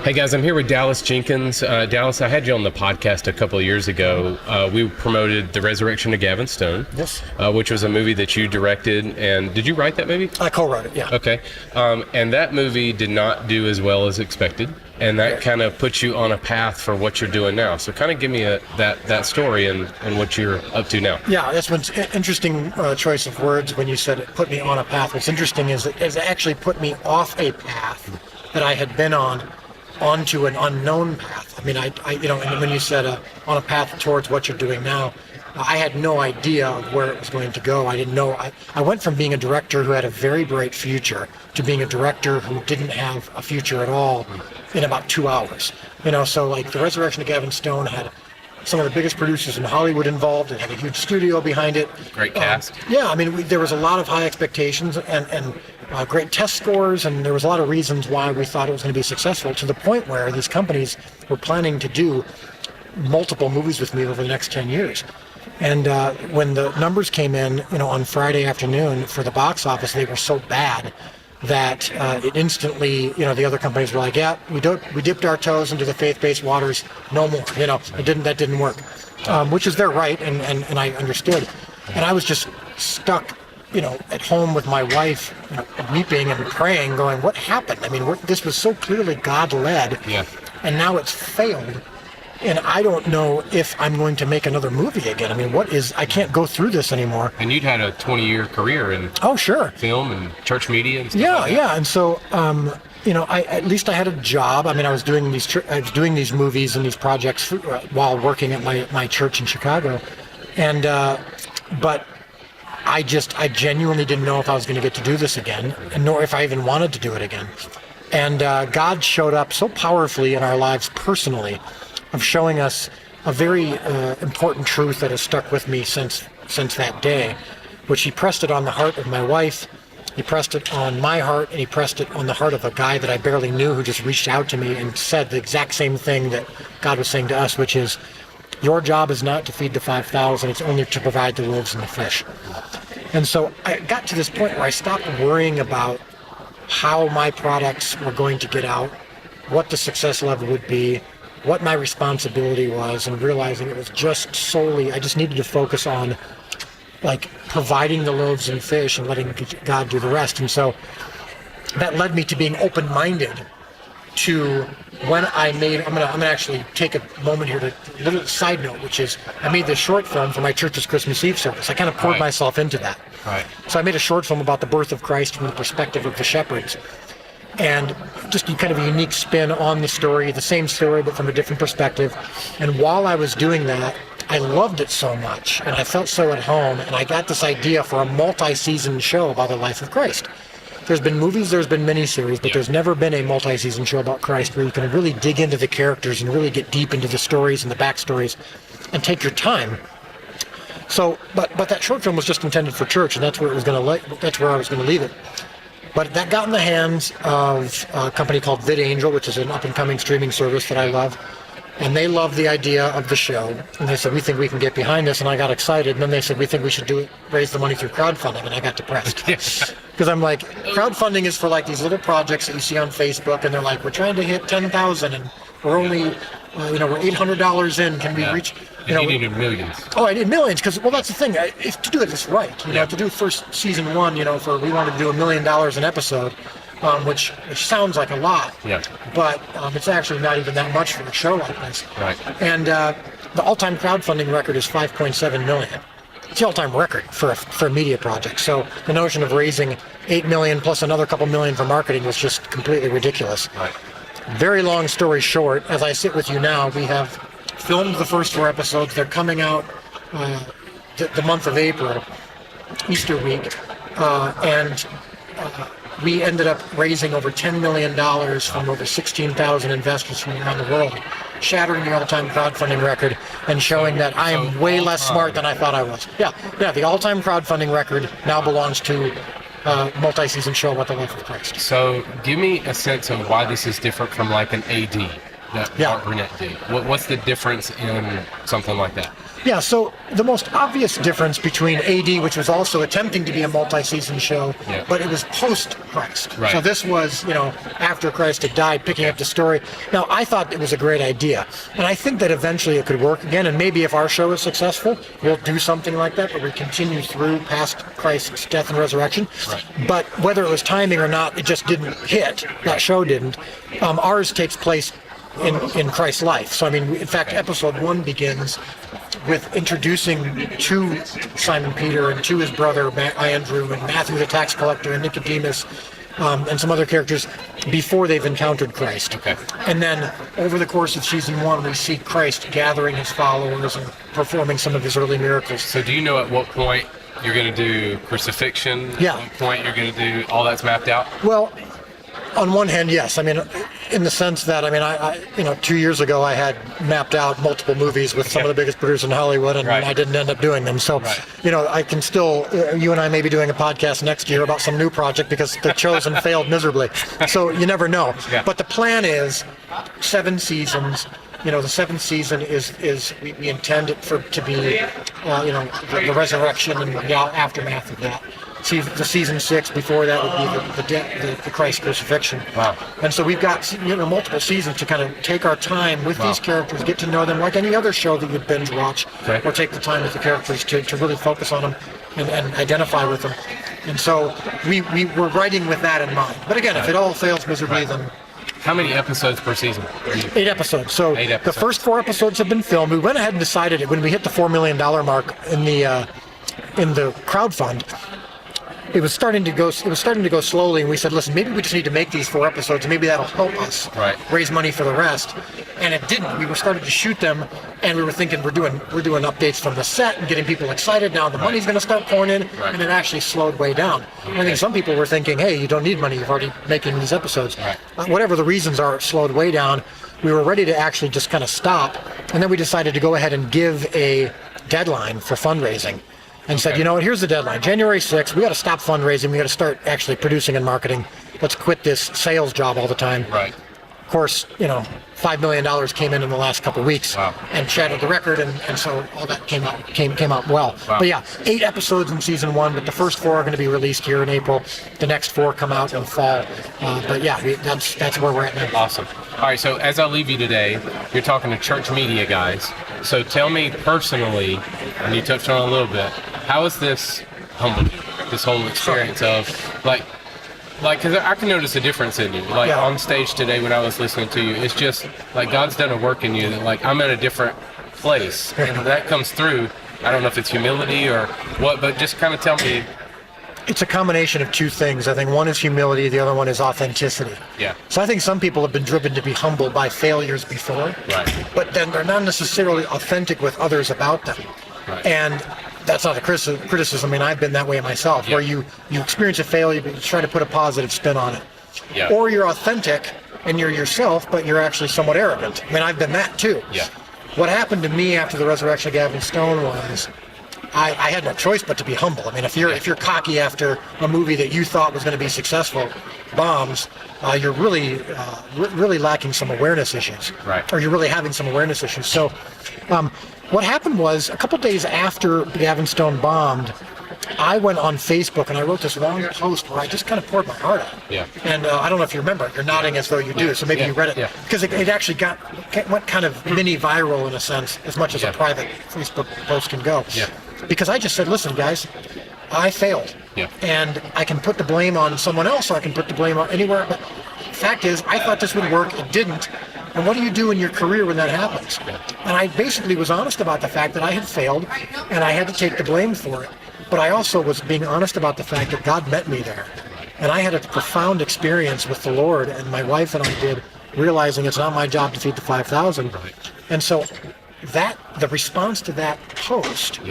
Hey guys, I'm here with Dallas Jenkins. Dallas, I had you on the podcast a couple of years ago. We promoted The Resurrection of Gavin Stone, Yes. Which was a movie that you directed. And did you write that movie? I co-wrote it, yeah. Okay. And that movie did not do as well as expected. And that kind of put you on a path for what you're doing now. So kind of give me that story and what you're up to now. Yeah, that's an interesting choice of words when you said it put me on a path. What's interesting is it actually put me off a path that I had been on onto an unknown path. I mean, I and when you said on a path towards what you're doing now, I had no idea of where it was going to go. I didn't know. I went from being a director who had a very bright future to being a director who didn't have a future at all in about 2 hours. So like The Resurrection of Gavin Stone had some of the biggest producers in Hollywood involved. It had a huge studio behind it. Great cast. Yeah, I mean, there was a lot of high expectations and great test scores, and there was a lot of reasons why we thought it was going to be successful, to the point where these companies were planning to do multiple movies with me over the next 10 years. And when the numbers came in, on Friday afternoon for the box office, they were so bad that it instantly, the other companies were like, yeah, we dipped our toes into the faith-based waters, no more. That didn't work, which is their right, and I understood. And I was just stuck, at home with my wife, weeping and praying, going, what happened? I mean, this was so clearly God-led, Yeah. and now it's failed. And I don't know if I'm going to make another movie again. I mean, I can't go through this anymore. And you'd had a 20-year career in sure. film and church media and stuff Yeah, like that. yeah. And so, at least I had a job. I mean, I was doing these movies and these projects while working at my church in Chicago. And, but I genuinely didn't know if I was going to get to do this again, and nor if I even wanted to do it again. And God showed up so powerfully in our lives personally, of showing us a very important truth that has stuck with me since that day, which He pressed it on the heart of my wife, He pressed it on my heart, and He pressed it on the heart of a guy that I barely knew who just reached out to me and said the exact same thing that God was saying to us, which is, your job is not to feed the 5,000, it's only to provide the loaves and the fish. And so I got to this point where I stopped worrying about how my products were going to get out, what the success level would be, what my responsibility was, and realizing it was just solely, I just needed to focus on like providing the loaves and fish and letting God do the rest. And so that led me to being open-minded to when I'm gonna actually take a moment here to a little side note, which is I made this short film for my church's Christmas Eve service. I kind of poured myself into that. Right. So I made a short film about the birth of Christ from the perspective of the shepherds. And just kind of a unique spin on the story, the same story, but from a different perspective. And while I was doing that, I loved it so much, and I felt so at home, and I got this idea for a multi-season show about the life of Christ. There's been movies, there's been miniseries, but there's never been a multi-season show about Christ where you can really dig into the characters and really get deep into the stories and the backstories and take your time. So, but that short film was just intended for church, and that's where I was going to leave it. But that got in the hands of a company called VidAngel, which is an up-and-coming streaming service that I love. And they loved the idea of the show. And they said, we think we can get behind this. And I got excited. And then they said, we think we should raise the money through crowdfunding. And I got depressed. Because I'm like, crowdfunding is for like these little projects that you see on Facebook. And they're like, we're trying to hit 10,000 and we're only, we're $800 in. Can we reach, You needed millions. Oh, I did millions, because, well, that's the thing. If to do it this right, to do first season one, we wanted to do $1 million an episode, which sounds like a lot. Yeah. But it's actually not even that much for a show like this. Right. And the all-time crowdfunding record is $5.7 million. It's the all-time record for a media project. So the notion of raising $8 million plus another couple million for marketing was just completely ridiculous. Right. Very long story short, as I sit with you now, we have filmed the first 4 episodes. They're coming out the month of April, Easter week, and we ended up raising over $10 million from over 16,000 investors from around the world, shattering the all-time crowdfunding record and showing that I am way less smart than I thought I was. Yeah, the all-time crowdfunding record now belongs to multi-season show about the life of Christ. So give me a sense of why this is different from like an AD that Mark Burnett did. What's the difference in something like that? Yeah, so the most obvious difference between AD, which was also attempting to be a multi-season show, but it was post-Christ. Right. So this was, after Christ had died, picking up the story. Now, I thought it was a great idea, and I think that eventually it could work again, and maybe if our show is successful, we'll do something like that, but we continue through past Christ's death and resurrection. Right. But whether it was timing or not, it just didn't hit. That show didn't. Ours takes place in Christ's life. So, in fact, episode 1 begins with introducing to Simon Peter and to his brother Andrew and Matthew the tax collector and Nicodemus and some other characters before they've encountered Christ. Okay. And then over the course of season 1, we see Christ gathering his followers and performing some of his early miracles. So do you know at what point you're going to do crucifixion? Yeah. At what point you're going to do all that's mapped out? Well, on one hand, yes. In the sense that, I 2 years ago I had mapped out multiple movies with some of the biggest producers in Hollywood, and I didn't end up doing them. So, I can still, you and I may be doing a podcast next year about some new project because the chosen failed miserably. So you never know. Yeah. But the plan is 7 seasons. The 7th season is we intend it to be, the resurrection and the aftermath of that. The season 6 before that would be the Christ crucifixion. Wow. And so we've got multiple seasons to kind of take our time with these characters, get to know them like any other show that you'd binge watch, or take the time with the characters to really focus on them and identify with them. And so we're writing with that in mind. But again, if it all fails miserably, then... How many episodes per season? 8 episodes. So 8 episodes. The first 4 episodes have been filmed. We went ahead and decided it when we hit the $4 million mark in the crowdfund. It was starting to go slowly, and we said, listen, maybe we just need to make these 4 episodes, and maybe that'll help us raise money for the rest. And it didn't. We were starting to shoot them, and we were thinking we're doing updates from the set and getting people excited. Now the money's going to start pouring in, and it actually slowed way down. I think some people were thinking, hey, you don't need money. You're already making these episodes. Whatever the reasons are, it slowed way down. We were ready to actually just kind of stop, and then we decided to go ahead and give a deadline for fundraising. And said, here's the deadline, January 6th, we got to stop fundraising, we got to start actually producing and marketing. Let's quit this sales job all the time. Right. Of course, $5 million came in the last couple of weeks and shattered the record, and so all that came out well. Wow. But yeah, 8 episodes in season 1, but the first 4 are going to be released here in April. The next 4 come out in fall. But yeah, that's where we're at now. Awesome. All right, so as I leave you today, you're talking to church media guys. So tell me personally, and you touched on it a little bit, how has this humbled you? This whole experience of because I can notice a difference in you. On stage today when I was listening to you, it's just like God's done a work in you that I'm at a different place. And that comes through. I don't know if it's humility or what, but just kind of tell me. It's a combination of 2 things. I think one is humility, the other one is authenticity. Yeah. So I think some people have been driven to be humble by failures before, but then they're not necessarily authentic with others about them. Right. And that's not a criticism. I've been that way myself, where you experience a failure, but you try to put a positive spin on it. Yeah. Or you're authentic and you're yourself, but you're actually somewhat arrogant. I've been that too. Yeah. What happened to me after the Resurrection of Gavin Stone was I had no choice but to be humble. If you're cocky after a movie that you thought was going to be successful bombs, you're really lacking some awareness issues. Right. Or you're really having some awareness issues. So what happened was a couple days after Gavin Stone bombed, I went on Facebook and I wrote this long post where I just kind of poured my heart out. Yeah. And I don't know if you remember it. You're nodding as though you do, so maybe you read it. Yeah. Because it actually went kind of mini viral in a sense, as much as a private Facebook post can go. Yeah. Because I just said, listen, guys, I failed. Yeah. And I can put the blame on someone else, or I can put the blame on anywhere. But the fact is, I thought this would work. It didn't. And what do you do in your career when that happens? And I basically was honest about the fact that I had failed, and I had to take the blame for it. But I also was being honest about the fact that God met me there. And I had a profound experience with the Lord, and my wife and I did, realizing it's not my job to feed the 5,000. And so the response to that post,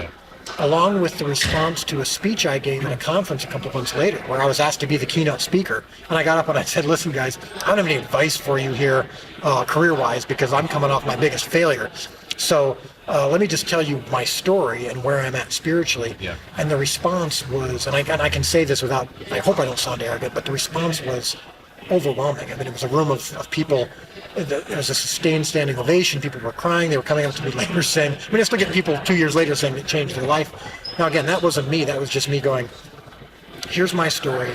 along with the response to a speech I gave at a conference a couple of months later, where I was asked to be the keynote speaker. And I got up and I said, listen, guys, I don't have any advice for you here career-wise, because I'm coming off my biggest failure. So let me just tell you my story and where I'm at spiritually. Yeah. And the response was, and I can say this without, I hope I don't sound arrogant, but the response was, overwhelming. I mean, it was a room of people. It was a sustained standing ovation. People were crying. They were coming up to me later saying, I mean, I still get people 2 years later saying it changed their life. Now, again, that wasn't me. That was just me going, here's my story,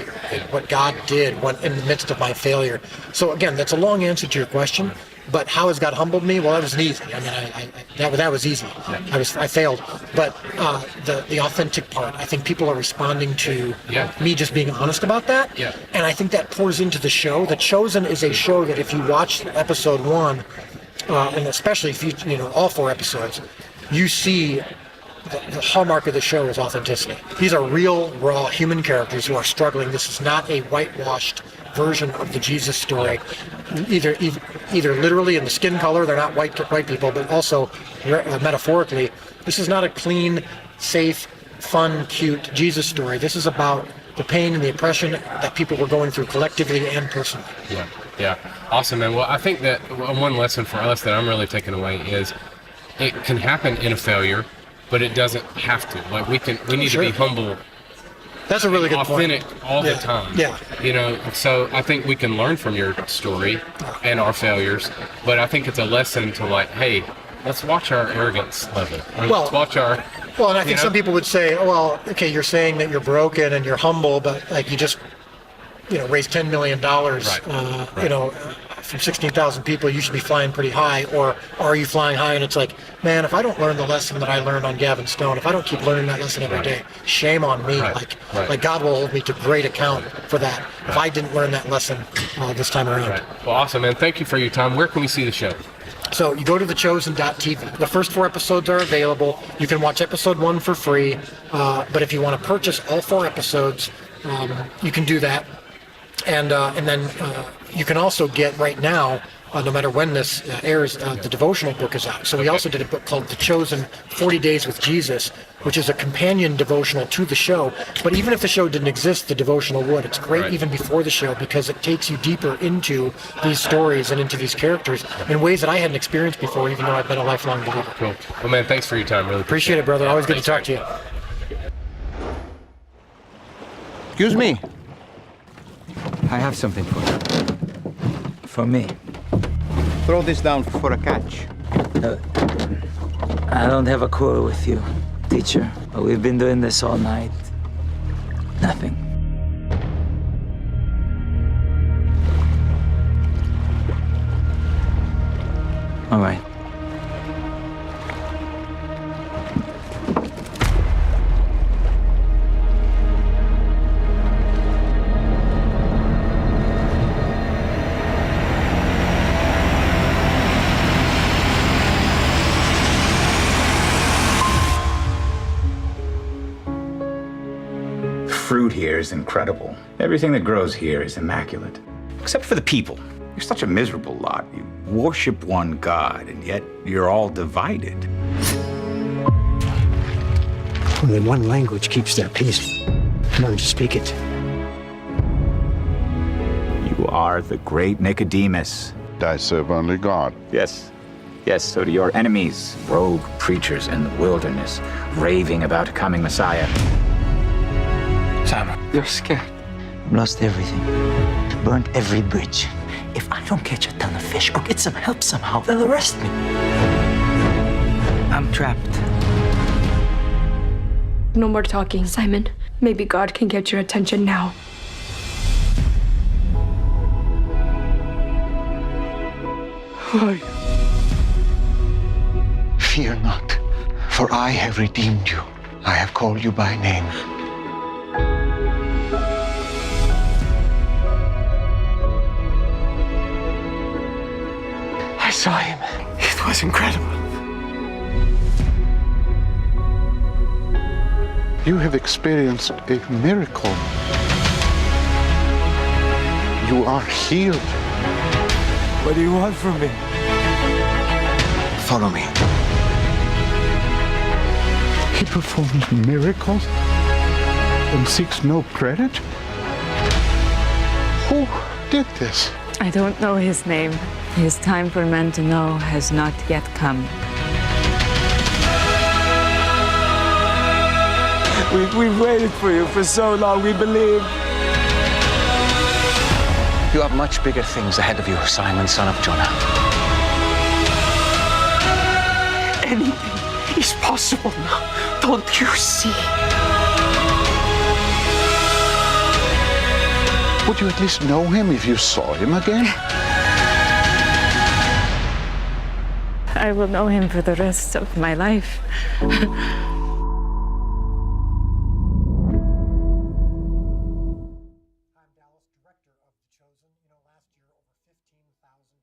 what God did when in the midst of my failure. So again, that's a long answer to your question, but how has God humbled me? Well, that was easy. I mean, that was easy. I failed. But the authentic part, I think people are responding to me just being honest about that. Yeah. And I think that pours into the show. The Chosen is a show that if you watch episode 1, and especially if you know, all 4 episodes, you see the hallmark of the show is authenticity. These are real, raw human characters who are struggling. This is not a whitewashed version of the Jesus story. Either literally in the skin color, they're not white people, but also metaphorically, this is not a clean, safe, fun, cute Jesus story. This is about the pain and the oppression that people were going through collectively and personally. Yeah. Awesome, man. Well, I think that one lesson for us that I'm really taking away is it can happen in a failure, but it doesn't have to. Like we need to be humble. That's a really good authentic point. all the time. Yeah. You know, so I think we can learn from your story and our failures, but I think it's a lesson to like, hey, let's watch our arrogance level. Let's watch our. Well, and I think some people would say, oh, well, okay, you're saying that you're broken and you're humble, but like you just, raised $10 million, from 16,000 people, you should be flying pretty high, or are you flying high? And it's like, man, if I don't learn the lesson that I learned on Gavin Stone, if I don't keep learning that lesson every day, shame on me. Like God will hold me to great account for that if I didn't learn that lesson this time around. Right. Well, awesome, man. Thank you for your time. Where can we see the show? So you go to thechosen.tv. The first 4 episodes are available. You can watch episode 1 for free, but if you want to purchase all 4 episodes, you can do that. And then you can also get right now, no matter when this airs, the devotional book is out. So we also did a book called The Chosen 40 Days with Jesus, which is a companion devotional to the show. But even if the show didn't exist, the devotional would. It's great even before the show because it takes you deeper into these stories and into these characters in ways that I hadn't experienced before, even though I've been a lifelong believer. Cool. Well, man, thanks for your time. Really appreciate it, brother. Always good to talk to you. Excuse me. I have something for you. For me. Throw this down for a catch. I don't have a quarrel with you, teacher. We've been doing this all night. Nothing. All right. Fruit here is incredible. Everything that grows here is immaculate. Except for the people. You're such a miserable lot. You worship one God, and yet you're all divided. Only one language keeps their peace. Learn to speak it. You are the great Nicodemus. I serve only God. Yes. Yes, so do your enemies, rogue preachers in the wilderness, raving about a coming Messiah. Simon, you're scared. I've lost everything. Burned every bridge. If I don't catch a ton of fish or get some help somehow, they'll arrest me. I'm trapped. No more talking, Simon. Maybe God can get your attention now. Why? Fear not, for I have redeemed you. I have called you by name. I saw him. It was incredible. You have experienced a miracle. You are healed. What do you want from me? Follow me. He performs miracles and seeks no credit. Who did this? I don't know his name. His time for men to know has not yet come. We've waited for you for so long, we believe. You have much bigger things ahead of you, Simon, son of Jonah. Anything is possible now. Don't you see? Would you at least know him if you saw him again? I will know him for the rest of my life. I'm Dallas, director of The Chosen. You know, last year, over 15,000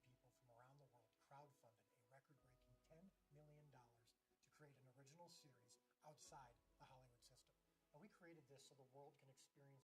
people from around the world crowdfunded a record-breaking $10 million to create an original series outside the Hollywood system. And we created this so the world can experience